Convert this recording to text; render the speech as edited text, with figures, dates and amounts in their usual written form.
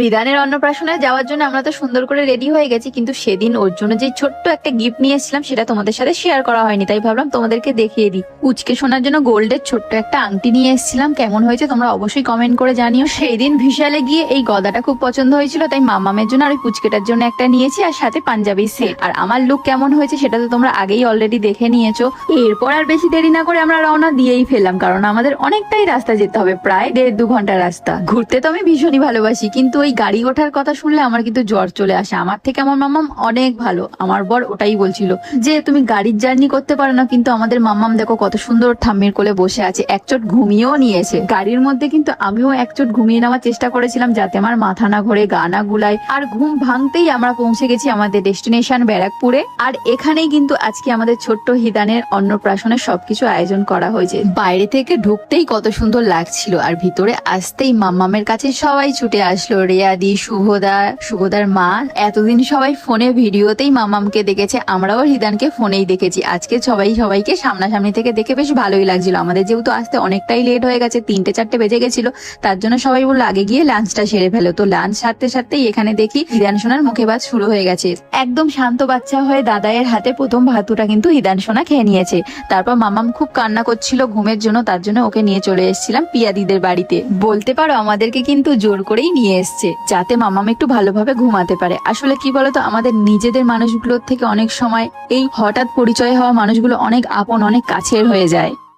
রিদানের অন্নপ্রাশনে যাওয়ার জন্য আমরা তো সুন্দর করে রেডি হয়ে গেছি, কিন্তু সেদিন ওর জন্য যে ছোট্ট একটা গিফট নিয়ে এসেছিলাম সেটা তোমাদের সাথে শেয়ার করা হয়নি, তাই ভাবলাম তোমাদেরকে দেখিয়ে দিই। পুচকে শোনার জন্য গোল্ডের ছোট্ট একটা আংটি নিয়ে এসেছিলাম। কেমন হয়েছে তোমরা অবশ্যই কমেন্ট করে জানিও। সেই দিন ভিশালে গিয়ে এই গদাটা খুব পছন্দ হয়েছিল, তাই মামামের জন্য আর ওই পুচকেটার জন্য একটা নিয়েছি, আর সাথে পাঞ্জাবি সেট। আর আমার লুক কেমন হয়েছে সেটা তো তোমরা আগেই অলরেডি দেখে নিয়েছো। এরপর আর বেশি দেরি না করে আমরা রওনা দিয়েই ফেললাম, কারণ আমাদের অনেকটাই রাস্তা যেতে হবে, প্রায় 1.5-2 ঘন্টা রাস্তা। ঘুরতে তো আমি ভীষণই ভালোবাসি, কিন্তু ওই গাড়ি ওঠার কথা শুনলে আমার কিন্তু জ্বর চলে আসে। আমার থেকে আমার মাম্মাম অনেক ভালো। আমার বর ওটাই বলছিল যে তুমি গাড়ির জার্নি করতে পারো না, কিন্তু আমাদের মাম্মাম দেখো কত সুন্দর ঠাম্মির কোলে বসে আছে, একচোট ঘুমিয়েও নিয়েছে গাড়ির মধ্যে। কিন্তু আমিও একচোট ঘুমিয়ে নেওয়ার চেষ্টা করেছিলাম যাতে আমার মাথা না ঘোরে, গা না গুলায়। আর ঘুম ভাঙতেই আমরা পৌঁছে গেছি আমাদের ডেস্টিনেশন ব্যারাকপুরে। আর এখানেই কিন্তু আজকে আমাদের ছোট্ট হিদানের অন্নপ্রাশনের সবকিছু আয়োজন করা হয়েছে। বাইরে থেকে ঢুকতেই কত সুন্দর লাগছিল, আর ভিতরে আসতেই মাম্মামের কাছে সবাই ছুটে আসলো। রেয়াদি, শুভদার মা। এতদিন সবাই ফোনে ভিডিওতেই মামামকে দেখেছে, আমরাও হিদানকে ফোনেই দেখেছি। আজকে সবাইকে সামনাসামনি থেকে দেখে বেশ ভালোই লাগছিল। আমাদের যেহেতু আসতে অনেকটাই লেট হয়ে গেছে, 3-4 বেজে গেছিল, তার জন্য সবাই বললো আগে গিয়ে লাঞ্চটা সেরে ফেলো। তো লাঞ্চ সারতেই এখানে দেখি হিদান সোনার মুখে ভাত শুরু হয়ে গেছে। একদম শান্ত বাচ্চা হয়ে দাদায়ের হাতে প্রথম ভাতুটা কিন্তু হিদান সোনা খেয়ে নিয়েছে। তারপর মামাম খুব কান্না করছিল ঘুমের জন্য, তার জন্য ওকে নিয়ে চলে এসেছিলাম পিয়াদিদের বাড়িতে। বলতে পারো আমাদেরকে কিন্তু জোর করেই নিয়ে এসছে, যাতে মামাম একটু ভালোভাবে ঘুমাতে পারে। আসলে কি বলতো, আমাদের নিজেদের মানুষগুলোর থেকে অনেক সময় এই হঠাৎ পরিচয় হওয়া মানুষগুলো অনেক আপন, অনেক কাছের হয়ে যায়।